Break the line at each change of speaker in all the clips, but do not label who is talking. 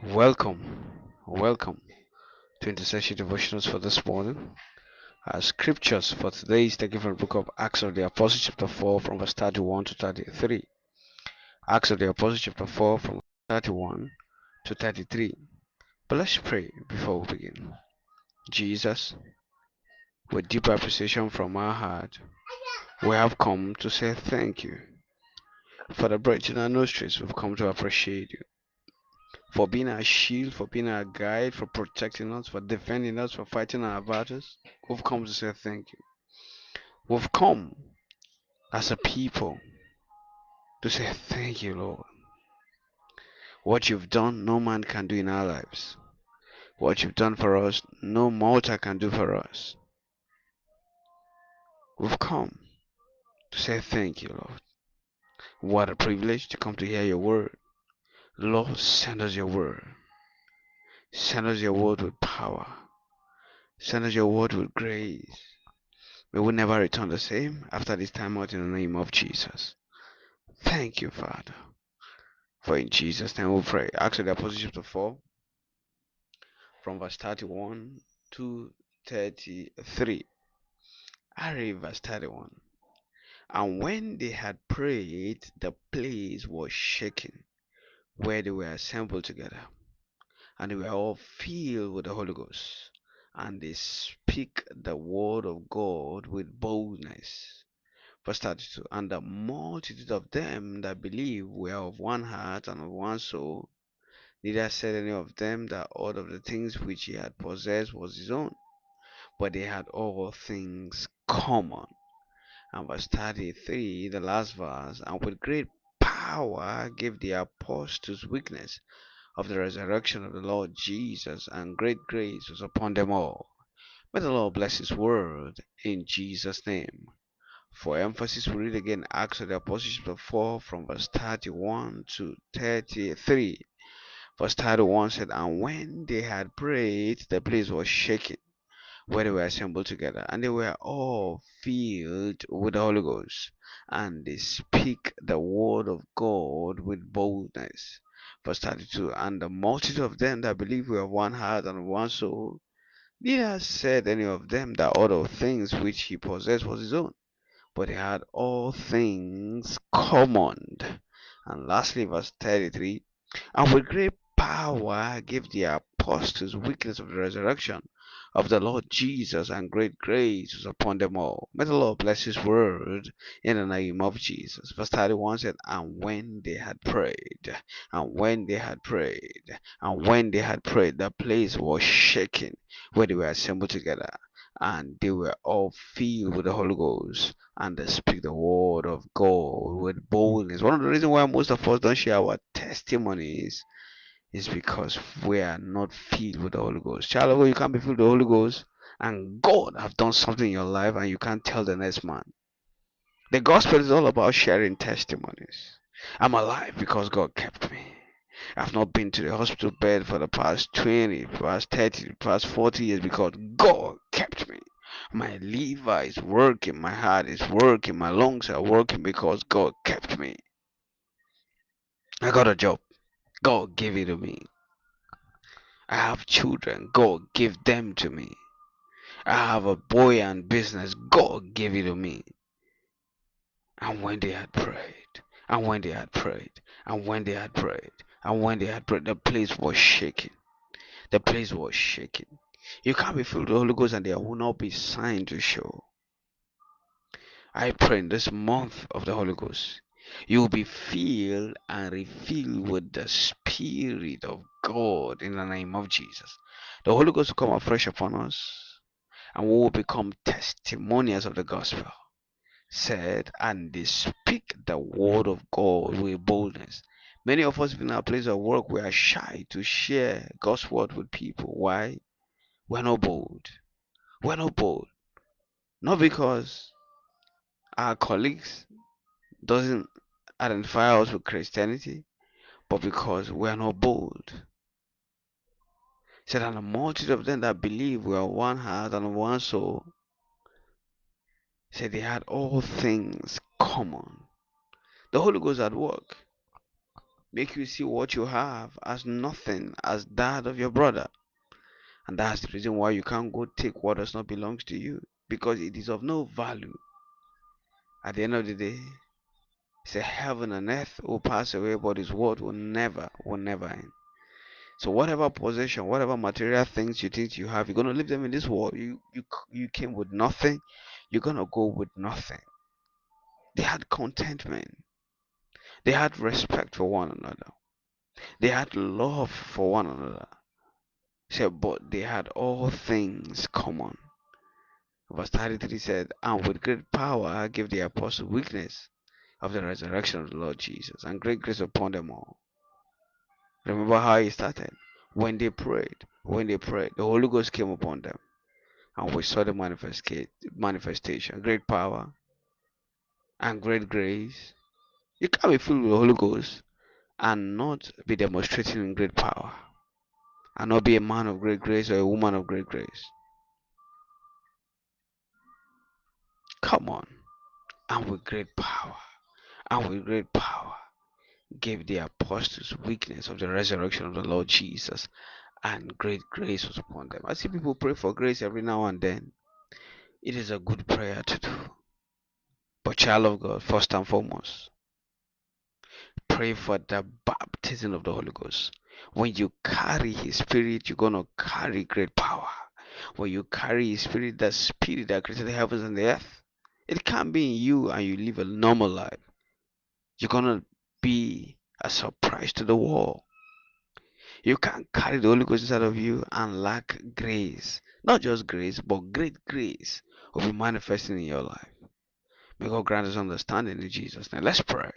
Welcome to Intercessory Devotionals for this morning. Our scriptures for today is taken from the book of Acts of the Apostles, chapter 4, from verse 31 to 33. Acts of the Apostles, chapter 4, from 31 to 33. But let's pray before we begin. Jesus, with deep appreciation from our heart, we have come to say thank you. For the breath in our nostrils, we've come to appreciate you. For being our shield, for being our guide, for protecting us, for defending us, for fighting our battles. We've come to say thank you. We've come as a people to say thank you, Lord. What you've done, no man can do in our lives. What you've done for us, no mortal can do for us. We've come to say thank you, Lord. What a privilege to come to hear your word. Lord, send us your word. Send us your word with power. Send us your word with grace. We will never return the same after this time out in the name of Jesus. Thank you, Father. For in Jesus' name we pray. Acts of the Apostles chapter 4, from verse 31 to 33. I read verse 31. And when they had prayed, the place was shaken where they were assembled together, and they were all filled with the Holy Ghost, and they speak the word of God with boldness. Verse 32. And the multitude of them that believed were of one heart and of one soul. Neither said any of them that aught of the things which he had possessed was his own, but they had all things common. And verse 33, the last verse, and with great power gave the apostles witness of the resurrection of the Lord Jesus, and great grace was upon them all. May the Lord bless his word in Jesus' name. For emphasis, we read again Acts of the Apostles chapter 4 from verse 31 to 33. Verse 31 said, And when they had prayed, the place was shaken where they were assembled together, and they were all filled with the Holy Ghost, and they speak the word of God with boldness. Verse 32, And the multitude of them that believed were of one heart and of one soul. Neither said any of them that all of things which he possessed was his own, but he had all things common. And lastly, verse 33, And with great power gave the apostles witness of the resurrection of the Lord Jesus, and great grace was upon them all. May the Lord bless his word in the name of Jesus. Verse 31 said, And when they had prayed, and when they had prayed, and when they had prayed, the place was shaken where they were assembled together, and they were all filled with the Holy Ghost, and they speak the word of God with boldness. One of the reasons why most of us don't share our testimonies is because we are not filled with the Holy Ghost. Child of God, you can't be filled with the Holy Ghost, and God have done something in your life, and you can't tell the next man. The gospel is all about sharing testimonies. I'm alive because God kept me. I've not been to the hospital bed for the past 20, past 30, past 40 years because God kept me. My liver is working, my heart is working, my lungs are working because God kept me. I got a job. God gave it to me. I have children. God gave them to me. I have a boy and business. God gave it to me. And when they had prayed, and when they had prayed, and when they had prayed, and when they had prayed, the place was shaking. The place was shaking. You can't be filled with the Holy Ghost and there will not be sign to show. I pray in this month of the Holy Ghost, you will be filled and refilled with the Spirit of God in the name of Jesus. The Holy Ghost will come afresh upon us, and we will become testimonials of the gospel. Said, and they speak the word of God with boldness. Many of us in our place of work, we are shy to share God's word with people. Why? We're not bold. We're not bold. Not because our colleagues doesn't identify us with Christianity, but because we are not bold. Said, and a multitude of them that believe were one heart and one soul. Said they had all things common. The Holy Ghost at work. make you see what you have as nothing, as that of your brother. And that's the reason why you can't go take what does not belong to you, because it is of no value. At the end of the day, say heaven and earth will pass away, but his word will never end. So whatever possession, whatever material things you think you have, you're gonna leave them in this world. You came with nothing, you're gonna go with nothing. They had contentment. They had respect for one another. They had love for one another. So, but they had all things common. Verse 33 said, and with great power I give the apostle weakness of the resurrection of the Lord Jesus, and great grace upon them all. Remember how he started? When they prayed, the Holy Ghost came upon them, and we saw the manifestation, great power and great grace. You can't be filled with the Holy Ghost and not be demonstrating in great power, and not be a man of great grace or a woman of great grace. Come on. And with great power, and with great power, gave the apostles weakness of the resurrection of the Lord Jesus, and great grace was upon them. I see people pray for grace every now and then. It is a good prayer to do. But, child of God, first and foremost, pray for the baptism of the Holy Ghost. When you carry His Spirit, you're going to carry great power. When you carry His Spirit, the Spirit that created the heavens and the earth, it can't be in you and you live a normal life. You're going to be a surprise to the world. You can't carry the Holy Ghost inside of you and lack grace. Not just grace, but great grace will be manifesting in your life. May God grant us understanding in Jesus' name. Let's pray.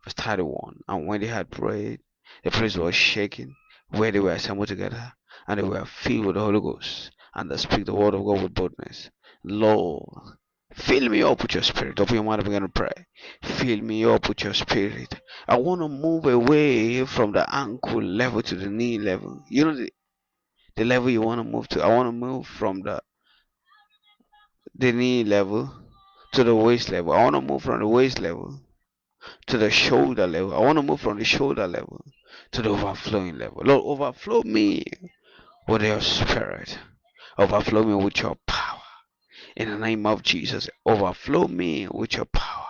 Verse 31. And when they had prayed, the place was shaken, where they were assembled together, and they were filled with the Holy Ghost, and they speak the word of God with boldness. Lord, fill me up with your spirit. Open your mouth and begin to pray. Fill me up with your spirit. I want to move away from the ankle level to the knee level. You know the level you want to move to. I want to move from the knee level to the waist level. I want to move from the waist level to the shoulder level. I want to move from the shoulder level to the overflowing level. Lord, overflow me with your spirit. Overflow me with your power. In the name of Jesus, overflow me with your power.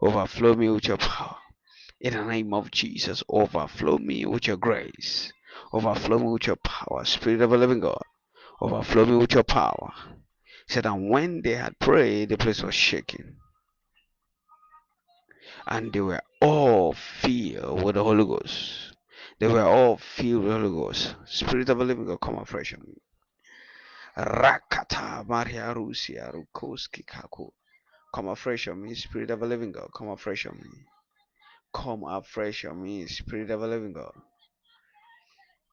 Overflow me with your power. In the name of Jesus, overflow me with your grace. Overflow me with your power. Spirit of the living God, overflow me with your power. He said, and when they had prayed, the place was shaken, and they were all filled with the Holy Ghost. They were all filled with the Holy Ghost. Spirit of the living God, come afresh on me. Rakata Maria Rusia Rukoski Kaku. Come afresh on me, Spirit of the living God. Come afresh on me. Come afresh on me, Spirit of the living God.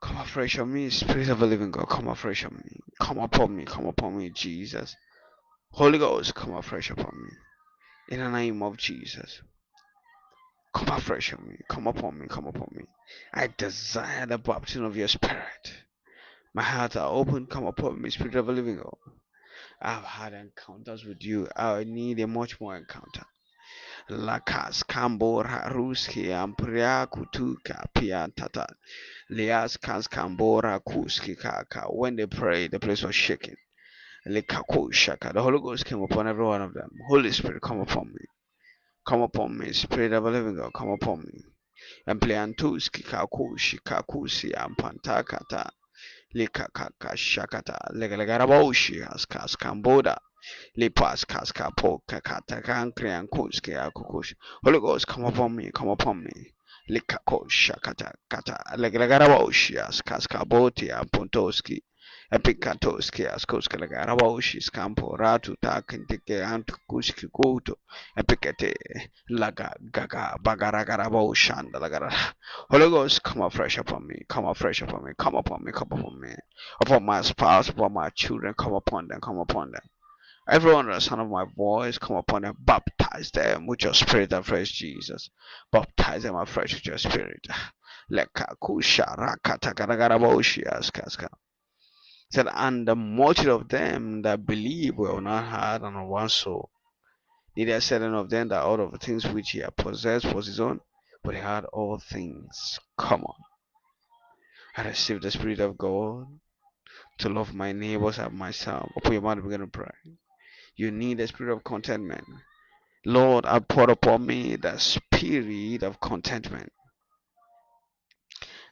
Come afresh on me, Spirit of the living God. Come afresh on me. Come upon me, Jesus. Holy Ghost, come afresh upon me. In the name of Jesus. Come afresh on me. Come upon me. Come upon me. I desire the baptism of your spirit. My heart are open. Come upon me, Spirit of the living God. I've had encounters with you. I need a much more encounter. Lakas kambora ruski ampria kutuka piantata. Lias kans kambora kuski kaka. When they prayed, the place was shaking. The Holy Ghost came upon every one of them. Holy Spirit, come upon me. Come upon me. Spirit of the living God, come upon me. Ampliantuski kakushi kakusi ampantakata. Likakaka shakata. Legalagaraboshi askas kamboda. Lipas kaskapo kakata kankrian kuski akukush. Holy Ghost, come upon me. Come upon me. Likako shakata kata. Legalagaraboshi askas kaboti ampuntoski. Epikatoski askoska lagaraboshi scampo ratu takintike antukuski kuto epikete laga gaga bagaragarabo shanda lagara. Holy Ghost, come afresh upon me, come afresh upon me, come upon me, come upon me, upon my spouse, upon my children, come upon them, come upon them. Everyone under the sound of my voice, come upon them, baptize them with your spirit afresh, Jesus. Baptize them afresh with your spirit. Leka kusha rakata garagaraboshi askaska. Said, and the multitude of them that believe were not hard on one soul. Neither said any of them that all of the things which he had possessed was his own, but he had all things common. I receive the Spirit of God to love my neighbors as myself. Open your mouth and begin to pray. You need the spirit of contentment. Lord, I pour upon me the spirit of contentment.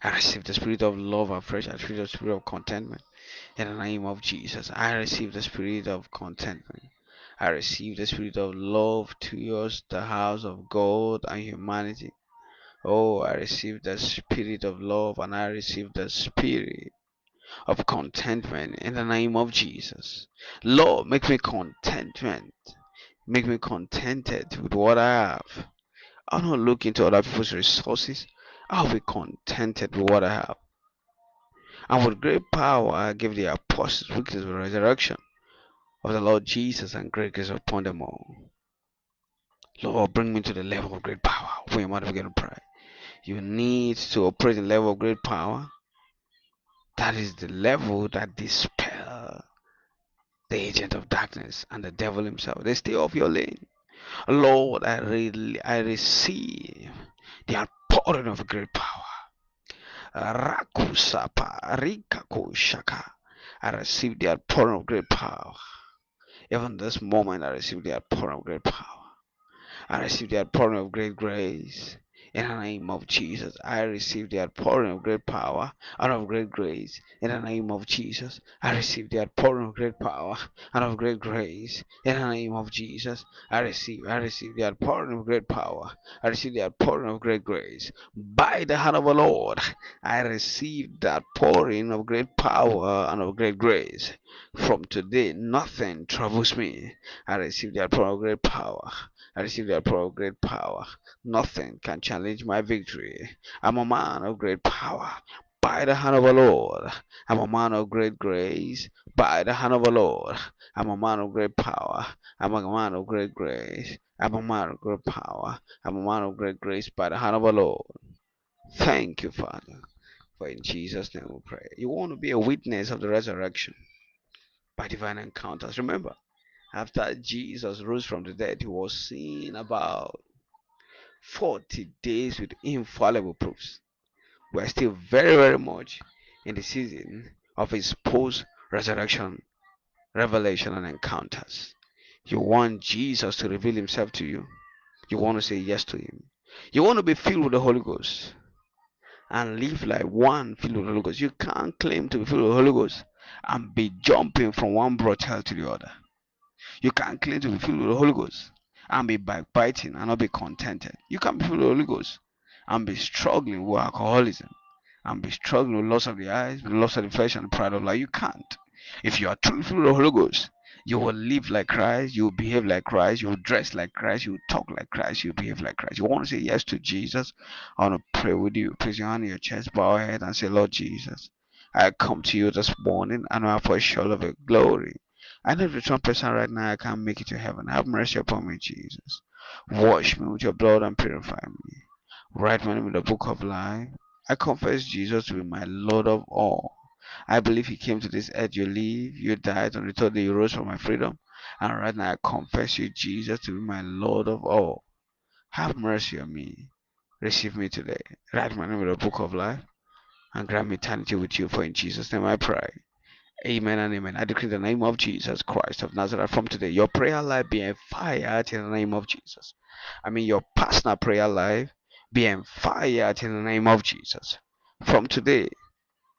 I receive the spirit of love afresh. I receive the spirit of contentment. In the name of Jesus, I receive the spirit of contentment. I receive the spirit of love towards the house of God and humanity. Oh, I receive the spirit of love and I receive the spirit of contentment in the name of Jesus. Lord, make me contentment. Make me contented with what I have. I'll not look into other people's resources. I'll be contented with what I have. And with great power, I give the apostles weakness with resurrection of the Lord Jesus and great grace upon them all. Lord, bring me to the level of great power. We might begin to pray. You need to operate in the level of great power. That is the level that dispels the agent of darkness and the devil himself. They stay off your lane. Lord, I receive the outpouring of great power. Rakusapa Rikakushaka. I receive the outpouring of great power. Even this moment, I receive the outpouring of great power. I receive the outpouring of great grace. In the name of Jesus, I receive the outpouring of great power and of great grace. In the name of Jesus, I receive the outpouring of great power and of great grace. In the name of Jesus, I receive the outpouring of great power. I receive the outpouring of great grace. By the hand of the Lord, I receive that pouring of great power and of great grace. From today, nothing troubles me. I receive the outpouring of great power. I receive the outpouring of great power. Nothing can challenge my victory. I'm a man of great power by the hand of the Lord. I'm a man of great grace by the hand of the Lord. I'm a man of great power. I'm a man of great grace. I'm a man of great power. I'm a man of great grace by the hand of the Lord. Thank you, Father. For in Jesus' name we pray. You want to be a witness of the resurrection by divine encounters. Remember, after Jesus rose from the dead, he was seen about 40 days with infallible proofs. We are still very, very much in the season of his post resurrection revelation and encounters. You want Jesus to reveal himself to you. You want to say yes to him. You want to be filled with the Holy Ghost and live like one filled with the Holy Ghost. You can't claim to be filled with the Holy Ghost and be jumping from one brothel to the other. You can't claim to be filled with the Holy Ghost and be backbiting and not be contented. You can't be filled with the Holy Ghost and be struggling with alcoholism and be struggling with loss of the eyes, with loss of the flesh and the pride of life. You can't. If you are truly filled with the Holy Ghost, you will live like Christ, you will behave like Christ, you will dress like Christ, you will talk like Christ, you will behave like Christ. You want to say yes to Jesus? I want to pray with you. Place your hand on your chest, bow your head, and say, Lord Jesus, I come to you this morning and I for a show of your glory. I know the one person right now I can't make it to heaven. Have mercy upon me, Jesus. Wash me with your blood and purify me. Write my name in the book of life. I confess Jesus to be my Lord of all. I believe He came to this earth. You live, you died, on the third day you rose for my freedom. And right now I confess you, Jesus, to be my Lord of all. Have mercy on me. Receive me today. Write my name in the book of life and grant me eternity with you. For in Jesus' name I pray. Amen and amen. I decree in the name of Jesus Christ of Nazareth from today, your prayer life be on fire in the name of Jesus. I mean, your personal prayer life be on fire in the name of Jesus. From today,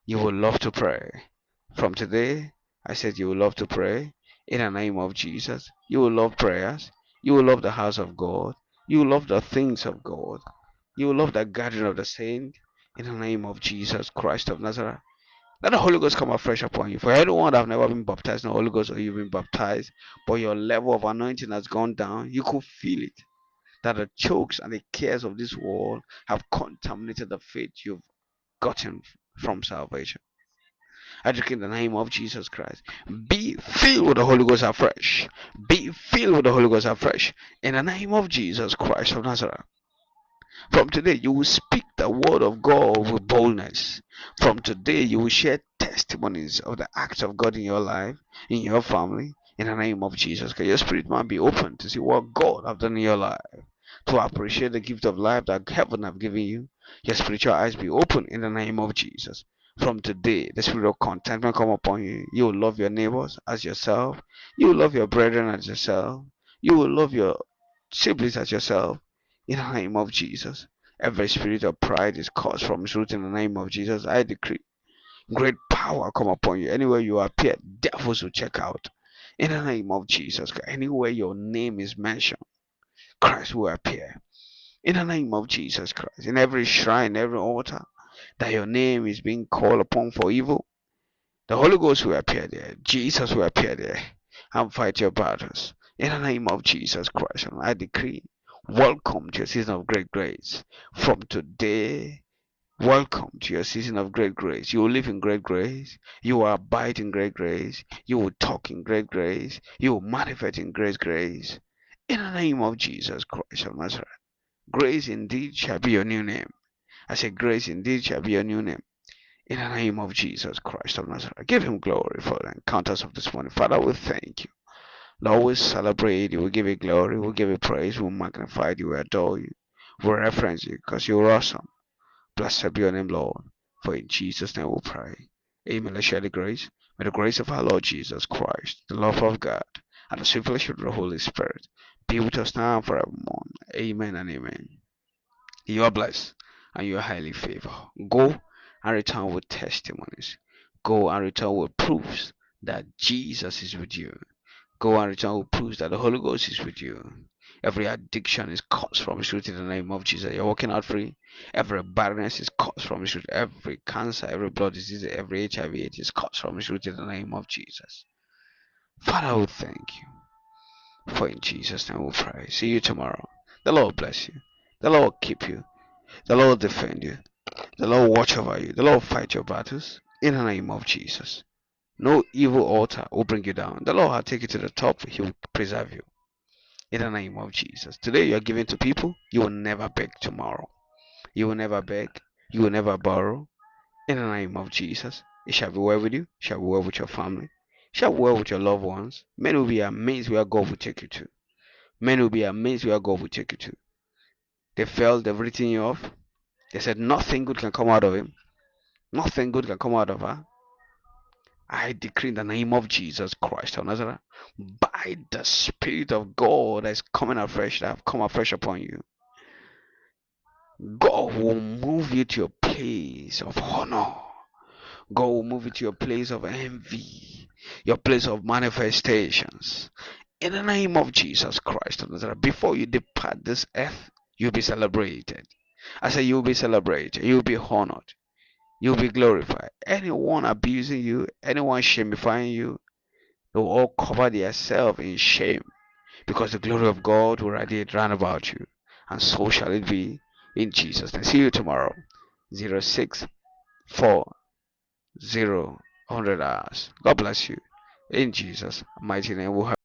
you will love to pray. From today, I said you will love to pray in the name of Jesus. You will love prayers. You will love the house of God. You will love the things of God. You will love the gathering of the saints in the name of Jesus Christ of Nazareth. Let the Holy Ghost come afresh upon you. For anyone that have never been baptized in the Holy Ghost or you've been baptized, but your level of anointing has gone down, you could feel it. That the chokes and the cares of this world have contaminated the faith you've gotten from salvation. I decree in the name of Jesus Christ. Be filled with the Holy Ghost afresh. Be filled with the Holy Ghost afresh. In the name of Jesus Christ of Nazareth. From today, you will speak the word of God with boldness. From today, you will share testimonies of the acts of God in your life, in your family, in the name of Jesus. Can your spirit man be open to see what God has done in your life? to appreciate the gift of life that heaven have given you. Your spiritual eyes be open in the name of Jesus. From today, the spirit of contentment come upon you. You will love your neighbors as yourself. You will love your brethren as yourself. You will love your siblings as yourself in the name of Jesus. Every spirit of pride is caused from its root in the name of Jesus. I decree great power come upon you. Anywhere you appear, devils will check out. In the name of Jesus, anywhere your name is mentioned, Christ will appear. In the name of Jesus Christ, in every shrine, every altar that your name is being called upon for evil, the Holy Ghost will appear there. Jesus will appear there and fight your battles. In the name of Jesus Christ, and I decree, welcome to your season of great grace. From today, welcome to your season of great grace. You will live in great grace. You will abide in great grace. You will talk in great grace. You will manifest in great grace. In the name of Jesus Christ of Nazareth, grace indeed shall be your new name. I say, grace indeed shall be your new name. In the name of Jesus Christ of Nazareth, give him glory for the encounters of this morning. Father, we thank you. Lord, we celebrate you. We give you glory. We give you praise. We magnify you. We adore you. We reference you because you're awesome. Blessed be your name, Lord. For in Jesus' name we pray. Amen. Let's share the grace. May the grace of our Lord Jesus Christ, the love of God, and the sweet fellowship of the Holy Spirit be with us now and forevermore. Amen and amen. You are blessed and you are highly favored. Go and return with testimonies. Go and return with proofs that Jesus is with you. Go and return with proofs that the Holy Ghost is with you. Every addiction is caused from its root in the name of Jesus. You're walking out free. Every barrenness is caused from its root. Every cancer, every blood disease, every HIV it is caused from its root in the name of Jesus. Father, we thank you. For in Jesus' name we pray. See you tomorrow. The Lord bless you. The Lord keep you. The Lord defend you. The Lord watch over you. The Lord fight your battles. In the name of Jesus. No evil altar will bring you down. The Lord will take you to the top. He will preserve you. In the name of Jesus. Today you are giving to people. You will never beg tomorrow. You will never beg. You will never borrow. In the name of Jesus. It shall be well with you. It shall be well with your family. It shall be well with your loved ones. Men will be amazed where God will take you to. Men will be amazed where God will take you to. They felt they've written you off. They said nothing good can come out of him. Nothing good can come out of her. I decree in the name of Jesus Christ of Nazareth, by the Spirit of God that is coming afresh, that have come afresh upon you, God will move you to your place of honor. God will move you to your place of envy, your place of manifestations. In the name of Jesus Christ of Nazareth, before you depart this earth, you'll be celebrated. I say you'll be celebrated, you'll be honored, you'll be glorified. Anyone abusing you, anyone shamifying you, they will all cover themselves in shame because the glory of God will radiate round about you. And so shall it be in Jesus' name. See you tomorrow. 0640 100 hours. God bless you. In Jesus' mighty name.